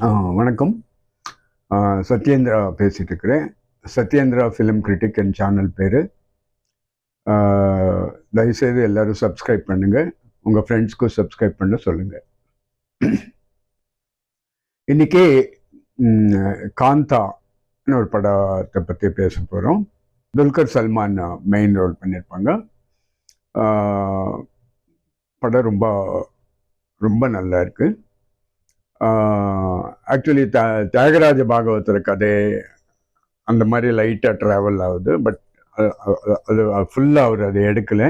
வணக்கம். சத்யேந்திரா பேசிட்டு இருக்கிறேன். சத்யேந்திரா ஃபிலிம் கிரிட்டிக் என் சேனல் பேர். தயவுசெய்து எல்லாரும் சப்ஸ்கிரைப் பண்ணுங்க. உங்கள் ஃப்ரெண்ட்ஸ்க்கும் சப்ஸ்கிரைப் பண்ண சொல்லுங்க. இன்னைக்கு காந்தான்னு ஒரு படத்தை பற்றி பேச போகிறோம். துல்கர் சல்மான் மெயின் ரோல் பண்ணியிருப்பாங்க. படம் ரொம்ப ரொம்ப நல்லா இருக்கு. ஆக்சுவலி தியாகராஜ பாகவதர் கதை அந்த மாதிரி லைட்டாக ட்ராவல் ஆகுது. பட் அது ஃபுல்லாக அவர் அதை எடுக்கலை.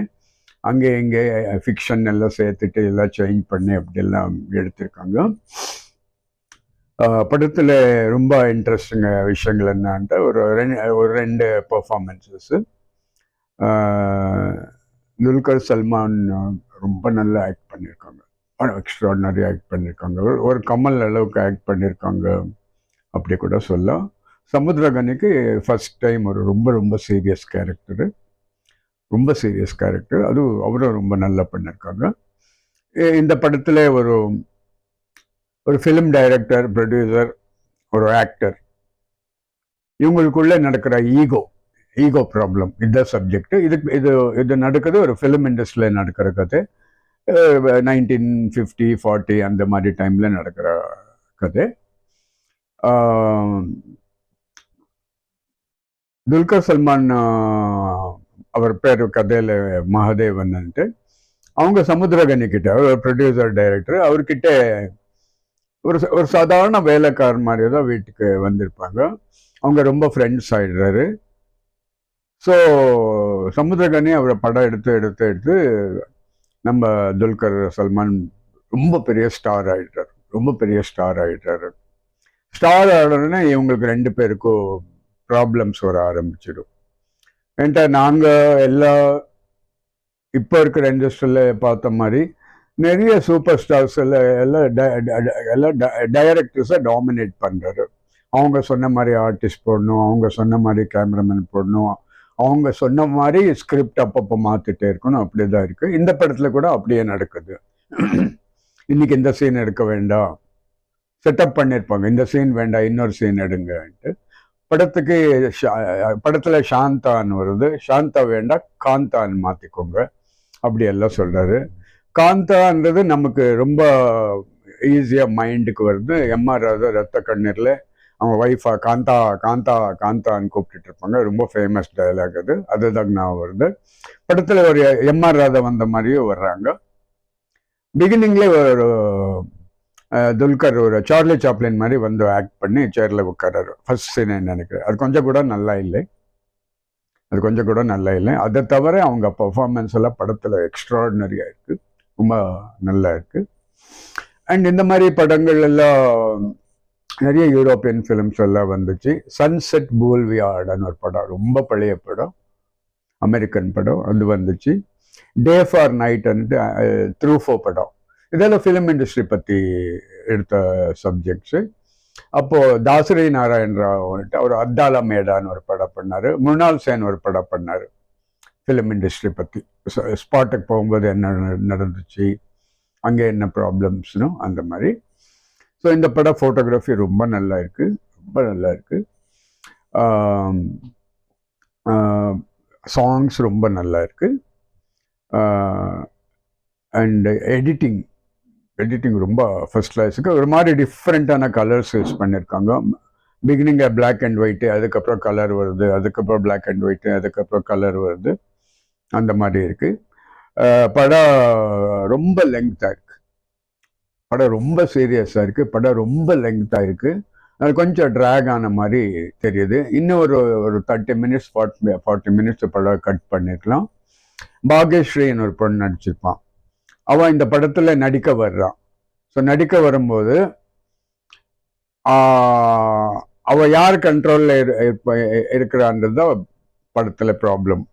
அங்கே இங்கே ஃபிக்ஷன் எல்லாம் சேர்த்துட்டு எல்லாம் சேஞ்ச் பண்ணி அப்படியெல்லாம் எடுத்திருக்காங்க. படத்தில் ரொம்ப இன்ட்ரெஸ்டிங் விஷயங்கள் என்னான்ட்டு ஒரு ரெண்டு பர்ஃபார்மன்ஸஸ்ஸு. துல்கர் சல்மான் ரொம்ப நல்லா ஆக்ட் பண்ணியிருக்காங்க. எக்ஸ்ட்ராடினரி ஆக்ட் பண்ணியிருக்காங்க. ஒரு கமல் அளவுக்கு ஆக்ட் பண்ணியிருக்காங்க அப்படி கூட சொல்லலாம். சமுத்திரகனிக்கு ஃபர்ஸ்ட் டைம் ஒரு ரொம்ப ரொம்ப சீரியஸ் கேரக்டரு. அதுவும் அவரும் ரொம்ப நல்லா பண்ணியிருக்காங்க. இந்த படத்தில் ஒரு ஃபிலிம் டைரக்டர், ப்ரொடியூசர், ஒரு ஆக்டர், இவங்களுக்குள்ளே நடக்கிற ஈகோ ப்ராப்ளம் இந்த சப்ஜெக்ட். இது நடக்குது ஒரு ஃபிலிம் இண்டஸ்ட்ரியில் நடக்கிற கதை. 1950, 40 அந்த மாதிரி டைமில் நடக்கிற கதை. துல்கர் சல்மான் அவர் பேர் கதையில் மகாதேவன்ட்டு, அவங்க சமுத்திரகனி கிட்ட ஒரு ப்ரொடியூசர் டைரக்டர், அவர்கிட்ட ஒரு சாதாரண வேலைக்காரன் மாதிரி தான் வீட்டுக்கு வந்திருப்பாங்க. அவங்க ரொம்ப ஃப்ரெண்ட்ஸ் ஆயிடுறாரு. ஸோ சமுத்திரகனி அவரை படம் எடுத்து நம்ம துல்கர் சல்மான் ரொம்ப பெரிய ஸ்டார் ஆயிடுறாரு. ஸ்டார் ஆடுறதுன்னா இவங்களுக்கு ரெண்டு பேருக்கும் ப்ராப்ளம்ஸ் வர ஆரம்பிச்சிடும். ஏன்ட்டா நாங்கள் இப்போ இருக்கிற இண்டஸ்ட்ரியில் பார்த்த மாதிரி நிறைய சூப்பர் ஸ்டார்ஸ் எல்லாம் டைரக்டர்ஸை டாமினேட் பண்ணுறாரு. அவங்க சொன்ன மாதிரி ஆர்டிஸ்ட் போடணும், அவங்க சொன்ன மாதிரி கேமராமேன் போடணும், அவங்க சொன்ன மாதிரி ஸ்கிரிப்ட் அப்பப்போ மாற்றிட்டே இருக்கணும். அப்படி தான் இருக்குது. இந்த படத்தில் கூட அப்படியே நடக்குது. இன்னைக்கு இந்த சீன் எடுக்க வேண்டாம், செட்டப் பண்ணியிருப்பாங்க, இந்த சீன் வேண்டாம், இன்னொரு சீன் எடுங்கன்ட்டு. படத்தில் சாந்தான்னு வருது, சாந்தா வேண்டாம் காந்தான்னு மாற்றிக்கோங்க அப்படி எல்லாம் சொல்கிறாரு. காந்தான்றது நமக்கு ரொம்ப ஈஸியாக மைண்டுக்கு வருது. எம்ஆர் ராதா ரத்த கண்ணீரில் அவங்க ஒய்ஃபா காந்தா காந்தா காந்தான்னு கூப்பிட்டுட்டு இருப்பாங்க. ரொம்ப ஃபேமஸ் டயலாக் அது. அதுதான் நான் வருது. படத்தில் ஒரு எம்ஆர் ராதா வந்த மாதிரியும் வர்றாங்க. பிகினிங்லேயே ஒரு துல்கர் ஒரு சார்லி சாப்ளின் மாதிரி வந்து ஆக்ட் பண்ணி சேரில் உட்காராரு. ஃபர்ஸ்ட் சீன் நினைக்கிறேன். அது கொஞ்சம் கூட நல்லா இல்லை. அதை தவிர அவங்க பர்ஃபார்மன்ஸ் எல்லாம் படத்தில் எக்ஸ்ட்ராடினரியாக இருக்குது. ரொம்ப நல்லா இருக்குது. அண்ட் இந்த மாதிரி படங்கள் எல்லாம் நிறைய யூரோப்பியன் ஃபிலிம்ஸ் எல்லாம் வந்துச்சு. சன்செட் பூல்வியார்டுன்னு ஒரு படம், ரொம்ப பழைய படம், அமெரிக்கன் படம், அது வந்துச்சு. டே ஃபார் நைட்ன்ட்டு த்ரூஃபோ படம். இதெல்லாம் ஃபிலிம் இண்டஸ்ட்ரி பற்றி எடுத்த சப்ஜெக்ட்ஸு. அப்போது தாசரி நாராயண் ராவ் வந்துட்டு அவர் அத்தாலா மேடான்னு ஒரு படம் பண்ணார். மிருணால் சேன் ஒரு படம் பண்ணார் ஃபிலிம் இண்டஸ்ட்ரி பற்றி. ஸ்பாட்டுக்கு போகும்போது என்ன நடந்துச்சு, அங்கே என்ன ப்ராப்ளம்ஸ்னு அந்த மாதிரி. ஸோ இந்த படம் ஃபோட்டோகிராஃபி ரொம்ப நல்லா இருக்குது. சாங்ஸ் ரொம்ப நல்லா இருக்குது. அண்ட் எடிட்டிங் ரொம்ப ஃபர்ஸ்ட் கிளாஸுக்கு. ஒரு மாதிரி டிஃப்ரெண்ட்டான கலர்ஸ் யூஸ் பண்ணியிருக்காங்க. பிகினிங்கில் பிளாக் அண்ட் ஒயிட்டு, அதுக்கப்புறம் கலர் வருது, அதுக்கப்புறம் பிளாக் அண்ட் ஒயிட்டு, அதுக்கப்புறம் கலர் வருது, அந்த மாதிரி இருக்குது. படம் ரொம்ப லெங்க்த்தாக இருக்குது. படம் ரொம்ப சீரியஸாக இருக்குது. படம் ரொம்ப லெங்க்த்தாக இருக்குது. அது கொஞ்சம் ட்ராக் ஆன மாதிரி தெரியுது. இன்னும் ஒரு 30 மினிட்ஸ் 40 மினிட்ஸ் படம் கட் பண்ணிருக்கலாம். பாக்யஸ்ரீன்னு ஒரு பொண்ணு நடிச்சிருப்பான். அவன் இந்த படத்தில் நடிக்க வர்றான். ஸோ நடிக்க வரும்போது அவள் யார் கண்ட்ரோலில் இருக்கிறான்றது தான் படத்தில் ப்ராப்ளம்.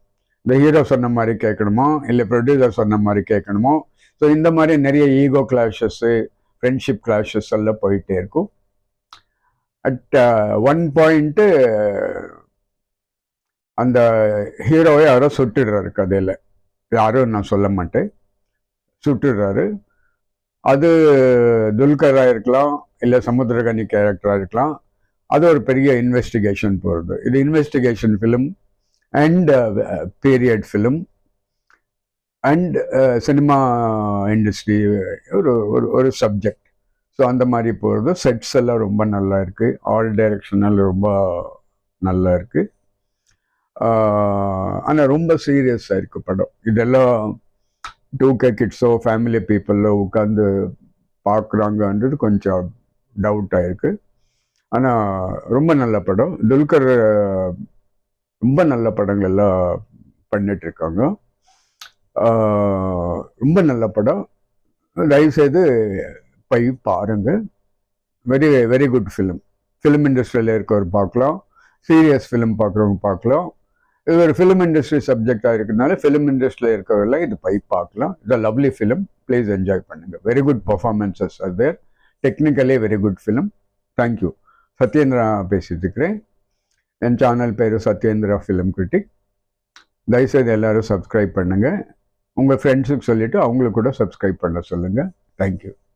இந்த ஹீரோ சொன்ன மாதிரி கேட்கணுமோ, இல்லை ப்ரொடியூசர் சொன்ன மாதிரி கேட்கணுமோ. ஸோ இந்த மாதிரி நிறைய ஈகோ கிளாஷஸ்ஸு, ஃப்ரெண்ட்ஷிப் கிளாஷஸ் எல்லாம் போயிட்டே இருக்கும். அட் ஒன் பாயிண்ட்டு அந்த ஹீரோவை யாரோ சுட்டுடுறாரு. கதையில் யாரும் நான் சொல்ல மாட்டேன், சுட்டுடுறாரு. அது துல்கராக இருக்கலாம், இல்லை சமுத்திரகனி கேரக்டராக இருக்கலாம். அது ஒரு பெரிய இன்வெஸ்டிகேஷன் போகிறது. இது investigation film and period film and cinema industry ஒரு ஒரு ஒரு சப்ஜெக்ட். ஸோ அந்த மாதிரி போகிறது. செட்ஸ் எல்லாம் ரொம்ப நல்லா இருக்குது. ஆல் டைரக்ஷனல் ரொம்ப நல்லா இருக்குது. ஆனால் ரொம்ப சீரியஸாக இருக்குது படம். இதெல்லாம் 2K கிட்ஸோ ஃபேமிலி பீப்புளோ உட்காந்து பார்க்குறாங்கன்றது கொஞ்சம் டவுட் ஆயிருக்கு. ஆனால் ரொம்ப நல்ல படம். துல்கர் ரொம்ப நல்ல படங்கள் எல்லாம் பண்ணிட்டுருக்காங்க. ரொம்ப நல்ல படம். தயவுசெய்து போய் பாருங்க. Very very good film. Film இண்டஸ்ட்ரியில் இருக்கவர் பார்க்கலாம், சீரியஸ் ஃபிலிம் பார்க்குறவங்க பார்க்கலாம். இது ஒரு ஃபிலிம் இண்டஸ்ட்ரி சப்ஜெக்டாக இருக்கிறதுனால ஃபிலிம் இண்டஸ்ட்ரியில் இருக்கிறவரெல்லாம் இது போய் பார்க்கலாம். இது லவ்லி ஃபிலிம். ப்ளீஸ் என்ஜாய் பண்ணுங்க. Very good performances are there. Technically very good film. Thank you. Satyendra பேசிட்டு இருக்கிறேன். என் சேனல் பேர் சத்யேந்திரா ஃபிலிம் கிரிட்டிக். தயவுசெய்து எல்லாரும் சப்ஸ்கிரைப் பண்ணுங்கள். உங்கள் ஃப்ரெண்ட்ஸுக்கு சொல்லிவிட்டு அவங்களுக்கு கூட சப்ஸ்கிரைப் பண்ண சொல்லுங்கள். தேங்க்யூ.